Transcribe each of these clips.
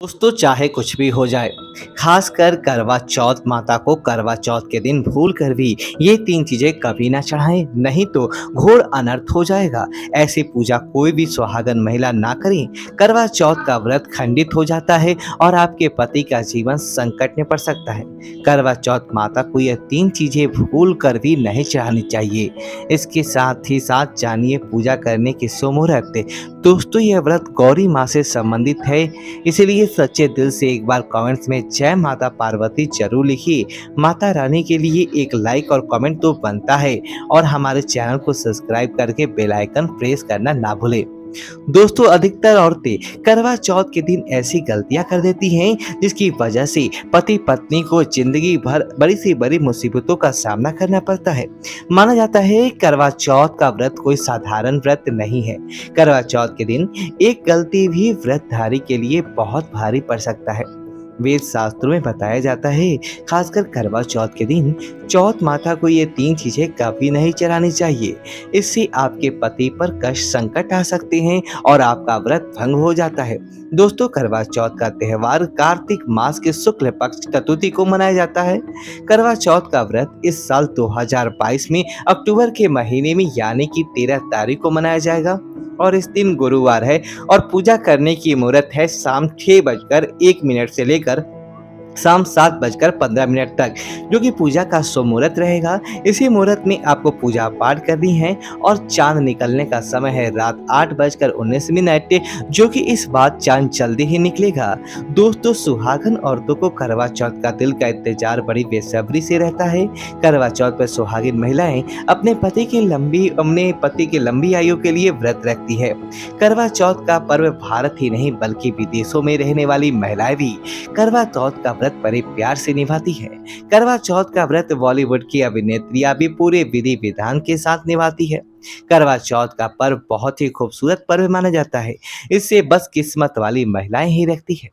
दोस्तों चाहे कुछ भी हो जाए, खासकर करवा चौथ माता को करवा चौथ के दिन भूल कर भी ये 3 चीज़ें कभी ना चढ़ाएँ, नहीं तो घोर अनर्थ हो जाएगा। ऐसी पूजा कोई भी सुहागन महिला ना करें। करवा चौथ का व्रत खंडित हो जाता है और आपके पति का जीवन संकट में पड़ सकता है। करवा चौथ माता को ये 3 चीज़ें भूल कर भी नहीं चढ़ानी चाहिए। इसके साथ ही साथ जानिए पूजा करने की शुभ मुहूर्त। दोस्तों यह व्रत गौरी माँ से संबंधित है, इसीलिए सच्चे दिल से एक बार कमेंट्स में जय माता पार्वती जरूर लिखिए। माता रानी के लिए एक लाइक और कमेंट तो बनता है और हमारे चैनल को सब्सक्राइब करके बेल आइकन प्रेस करना ना भूलें। दोस्तों अधिकतर औरतें करवा चौथ के दिन ऐसी गलतियां कर देती हैं जिसकी वजह से पति पत्नी को जिंदगी भर बड़ी से बड़ी मुसीबतों का सामना करना पड़ता है। माना जाता है करवा चौथ का व्रत कोई साधारण व्रत नहीं है। करवा चौथ के दिन एक गलती भी व्रतधारी के लिए बहुत भारी पड़ सकता है। वेद शास्त्रों में बताया जाता है, खासकर करवा चौथ के दिन चौथ माता को ये 3 चीजें कभी नहीं चढ़ानी चाहिए। इससे आपके पति पर कष्ट संकट आ सकते हैं और आपका व्रत भंग हो जाता है। दोस्तों करवा चौथ का त्योहार कार्तिक मास के शुक्ल पक्ष चतुर्थी को मनाया जाता है। करवा चौथ का व्रत इस साल 2022 में अक्टूबर के महीने में यानी कि 13 तारीख को मनाया जाएगा और इस दिन गुरुवार है और पूजा करने की मुहूर्त है शाम 6:01 से लेकर शाम 7:15 तक, जो कि पूजा का शुभ मुहूर्त रहेगा। इसी मुहूर्त में आपको पूजा पाठ करनी है और चांद निकलने का समय है रात 8:19, जो कि इस बार चांद जल्दी ही निकलेगा। दोस्तों सुहागन औरतों को करवा चौथ का दिल का इंतजार बड़ी बेसब्री से रहता है। करवा चौथ पर सुहागिन महिलाएं अपने पति की लंबी आयु के लिए व्रत रखती है। करवा चौथ का पर्व भारत ही नहीं बल्कि विदेशों में रहने वाली महिलाएं भी करवा चौथ का व्रत बड़े प्यार से निभाती है। करवा चौथ का व्रत बॉलीवुड की अभिनेत्रियां भी पूरे विधि विधान के साथ निभाती है। करवा चौथ का पर्व बहुत ही खूबसूरत पर्व माना जाता है। इससे बस किस्मत वाली महिलाएं ही रखती है।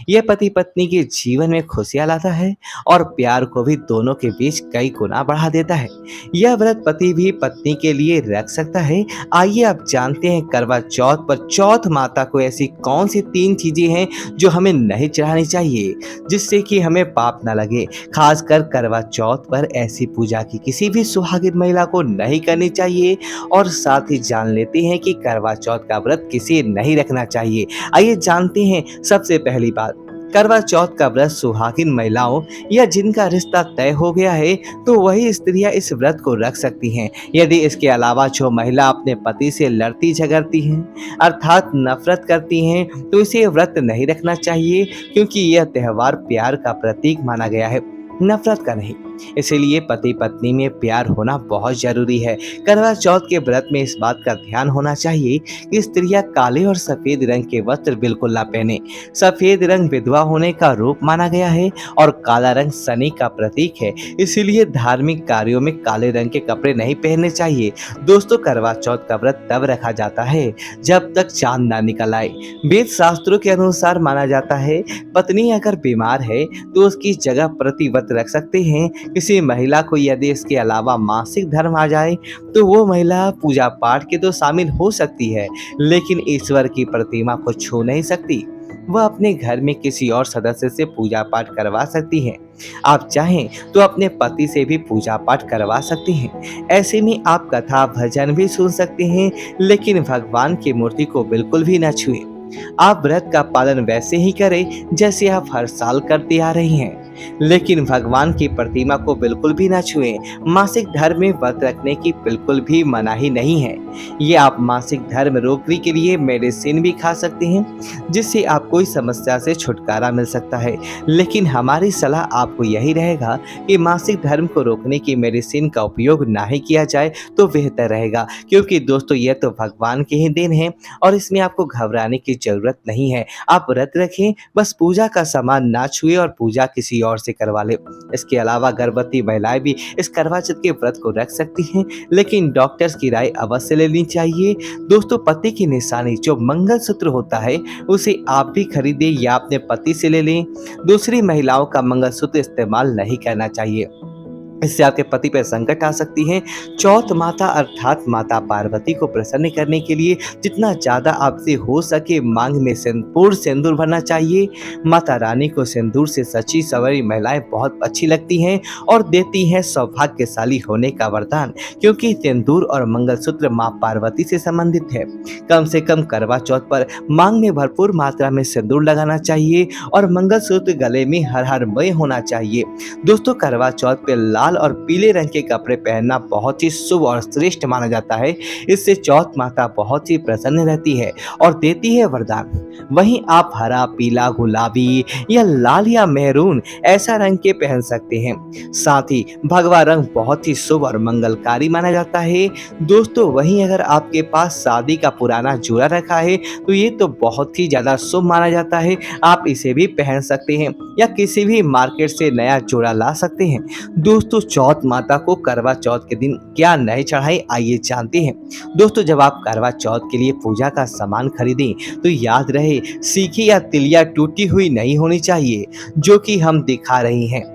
यह पति पत्नी के जीवन में खुशियां लाता है और प्यार को भी दोनों के बीच कई गुना बढ़ा देता है। यह व्रत पति भी पत्नी के लिए रख सकता है। आइए आप जानते हैं करवा चौथ पर चौथ माता को ऐसी कौन सी 3 चीजें हैं जो हमें नहीं चढ़ानी चाहिए जिससे कि हमें पाप न लगे। खासकर करवा चौथ पर ऐसी पूजा की किसी भी सुहागिन महिला को नहीं करनी चाहिए। और साथ ही जान लेते हैं कि करवा चौथ का व्रत किसे नहीं रखना चाहिए। आइए जानते हैं सबसे पहली बात, करवा चौथ का व्रत सुहागिन महिलाओं या जिनका रिश्ता तय हो गया है तो वही स्त्रियां इस व्रत को रख सकती हैं। यदि इसके अलावा जो महिला अपने पति से लड़ती झगड़ती हैं अर्थात नफरत करती हैं तो इसे व्रत नहीं रखना चाहिए, क्योंकि यह त्योहार प्यार का प्रतीक माना गया है, नफरत का नहीं। इसीलिए पति पत्नी में प्यार होना बहुत जरूरी है। करवा चौथ के व्रत में इस बात का ध्यान होना चाहिए कि स्त्रियां काले और सफेद रंग के वस्त्र बिल्कुल ना पहने। सफेद रंग विधवा होने का रूप माना गया है और काला रंग शनि का प्रतीक है, इसीलिए धार्मिक कार्यों में काले रंग के कपड़े नहीं पहनने चाहिए। दोस्तों करवा चौथ का व्रत तब रखा जाता है जब तक चांद ना निकल आए। वेद शास्त्रों के अनुसार माना जाता है पत्नी अगर बीमार है तो उसकी जगह प्रति व्रत रख सकते हैं। किसी महिला को यदि इसके अलावा मासिक धर्म आ जाए तो वो महिला पूजा पाठ के तो शामिल हो सकती है, लेकिन ईश्वर की प्रतिमा को छू नहीं सकती। वह अपने घर में किसी और सदस्य से पूजा पाठ करवा सकती है। आप चाहें तो अपने पति से भी पूजा पाठ करवा सकती हैं। ऐसे में आप कथा भजन भी सुन सकते हैं, लेकिन भगवान की मूर्ति को बिल्कुल भी न छुएं। आप व्रत का पालन वैसे ही करें जैसे आप हर साल करते आ रही हैं, लेकिन भगवान की प्रतिमा को बिल्कुल भी ना छुएं। मासिक धर्म में व्रत रखने की बिल्कुल भी मनाही नहीं है। ये आप मासिक धर्म रोकने के लिए मेडिसिन भी खा सकते हैं जिससे आपको इस समस्या से छुटकारा मिल सकता है, लेकिन हमारी सलाह आपको यही रहेगा कि मासिक धर्म को रोकने की मेडिसिन का उपयोग ना ही किया जाए तो बेहतर रहेगा, क्योंकि दोस्तों यह तो भगवान के ही देन है और इसमें आपको घबराने की जरूरत नहीं है। आप व्रत रखें, बस पूजा का सामान ना छुए और पूजा किसी और से करवा ले। इसके अलावा गर्भवती महिलाएं भी इस करवा चौथ के व्रत को रख सकती हैं, लेकिन डॉक्टर्स की राय अवश्य लेनी चाहिए। दोस्तों पति की निशानी जो मंगलसूत्र होता है उसे आप भी खरीदें या अपने पति से ले लें। दूसरी महिलाओं का मंगलसूत्र इस्तेमाल नहीं करना चाहिए। इससे आपके पति पर संकट आ सकती है। चौथ माता अर्थात माता पार्वती को प्रसन्न करने के लिए जितना ज़्यादा आपसे हो सके मांग में पूर्ण सिंदूर भरना चाहिए। माता रानी को सिंदूर से सची सवरी महिलाएं बहुत अच्छी लगती हैं और देती हैं सौभाग्यशाली होने का वरदान, क्योंकि सिंदूर और मंगलसूत्र माँ पार्वती से संबंधित है। कम से कम करवा चौथ पर मांग में भरपूर मात्रा में सिंदूर लगाना चाहिए और मंगलसूत्र गले में हर हर मय होना चाहिए। दोस्तों, करवा चौथ पे लाल और पीले रंग के कपड़े पहनना बहुत ही शुभ और श्रेष्ठ माना जाता है। इससे चौथ माता बहुत ही प्रसन्न रहती है और देती है वरदान। वहीं आप हरा, पीला, गुलाबी या लाल या मैरून ऐसा रंग के पहन सकते हैं। साथ ही भगवा रंग बहुत ही शुभ और मंगलकारी माना जाता है। दोस्तों, वहीं अगर आपके पास शादी का पुराना जोड़ा रखा है तो ये तो बहुत ही ज़्यादा शुभ माना जाता है। आप इसे भी पहन सकते हैं या किसी भी मार्केट से नया जोड़ा ला सकते हैं। दोस्तों, चौथ माता को करवा चौथ के दिन क्या नए चढ़ाएं, आइए जानते हैं। दोस्तों, जब आप करवा चौथ के लिए पूजा का सामान खरीदें तो याद रहे सीखी या तिलिया टूटी हुई नहीं होनी चाहिए, जो कि हम दिखा रही हैं।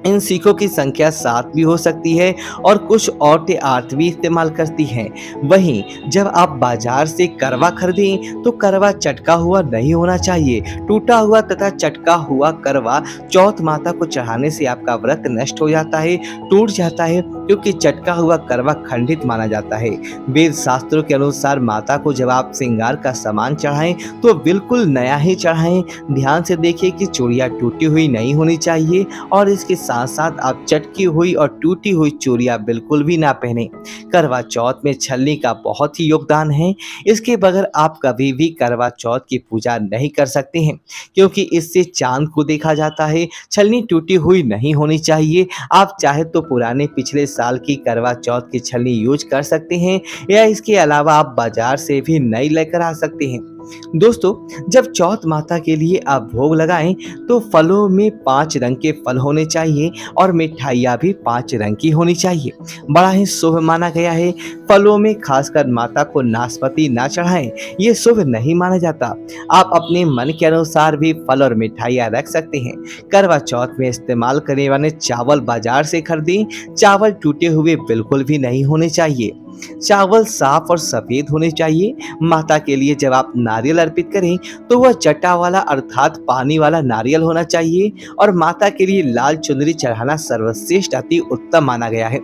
इन सीखों की संख्या 7 भी हो सकती है और कुछ औरतें 8 भी इस्तेमाल करती हैं। वहीं जब आप बाजार से करवा खरीदें तो करवा चटका हुआ नहीं होना चाहिए। टूटा हुआ तथा चटका हुआ करवा चौथ माता को चढ़ाने से आपका व्रत नष्ट हो जाता है, टूट जाता है, क्योंकि चटका हुआ करवा खंडित माना जाता है। वेद शास्त्रों के अनुसार माता को जब आप श्रृंगार का सामान चढ़ाएं तो बिल्कुल नया ही चढ़ाएं। ध्यान से देखिए कि चूड़ियाँ टूटी हुई नहीं होनी चाहिए और इसके साथ साथ आप चटकी हुई और टूटी हुई चूड़ियां बिल्कुल भी ना पहने। करवा चौथ में छलनी का बहुत ही योगदान है। इसके बगैर आप कभी भी करवा चौथ की पूजा नहीं कर सकते हैं, क्योंकि इससे चांद को देखा जाता है। छलनी टूटी हुई नहीं होनी चाहिए। आप चाहे तो पुराने पिछले साल की करवा चौथ की छलनी यूज कर सकते हैं या इसके अलावा आप बाजार से भी नई लेकर आ सकते हैं। दोस्तों, जब चौथ माता के लिए आप भोग लगाएं तो फलों में 5 रंग के फल होने चाहिए और मिठाइयाँ भी 5 रंग की होनी चाहिए। बड़ा ही शुभ माना गया है। फलों में खासकर माता को नाशपाती ना चढ़ाएं, ये शुभ नहीं माना जाता। आप अपने मन के अनुसार भी फल और मिठाइयाँ रख सकते हैं। करवा चौथ में इस्तेमाल करने वाले चावल बाजार से खरीदें। चावल टूटे हुए बिल्कुल भी नहीं होने चाहिए। चावल साफ और सफेद होने चाहिए। माता के लिए जब आप नारियल अर्पित करें तो वह जटा वाला अर्थात पानी वाला नारियल होना चाहिए और माता के लिए लाल चुनरी चढ़ाना सर्वश्रेष्ठ अति उत्तम माना गया है।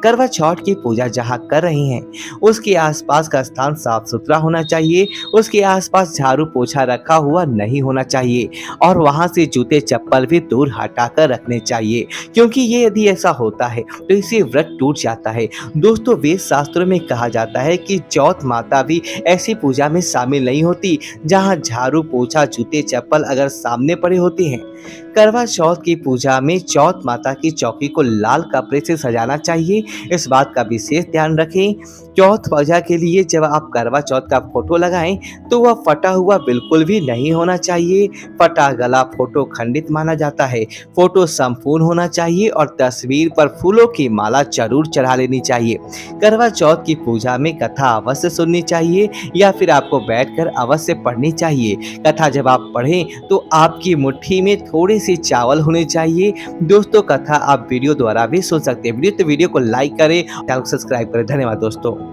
करवा चौथ की पूजा जहाँ कर रही हैं उसके आसपास का स्थान साफ सुथरा होना चाहिए। उसके आसपास झाड़ू पोछा रखा हुआ नहीं होना चाहिए और वहाँ से जूते चप्पल भी दूर हटाकर रखने चाहिए, क्योंकि ये यदि ऐसा होता है तो इससे व्रत टूट जाता है। दोस्तों, वेद शास्त्रों में कहा जाता है कि चौथ माता भी ऐसी पूजा में शामिल नहीं होती जहाँ झाड़ू पोछा जूते चप्पल अगर सामने पड़े होते हैं। करवा चौथ की पूजा में चौथ माता की चौकी को लाल कपड़े से सजाना चाहिए। इस बात का विशेष ध्यान रखें। चौथ पूजा के लिए जब आप करवा चौथ का फोटो लगाएं तो वह फटा हुआ बिल्कुल भी नहीं होना चाहिए। फटा गला फोटो खंडित माना जाता है। फोटो संपूर्ण होना चाहिए और तस्वीर पर फूलों की माला जरूर चढ़ा लेनी चाहिए। करवा चौथ की पूजा में कथा अवश्य सुननी चाहिए या फिर आपको बैठकर अवश्य पढ़नी चाहिए। कथा जब आप पढ़ें तो आपकी मुट्ठी में थोड़े से चावल होने चाहिए। दोस्तों, कथा आप वीडियो द्वारा भी सुन सकते हैं। वीडियो को लाइक करें, चैनल को सब्सक्राइब करें। धन्यवाद दोस्तों।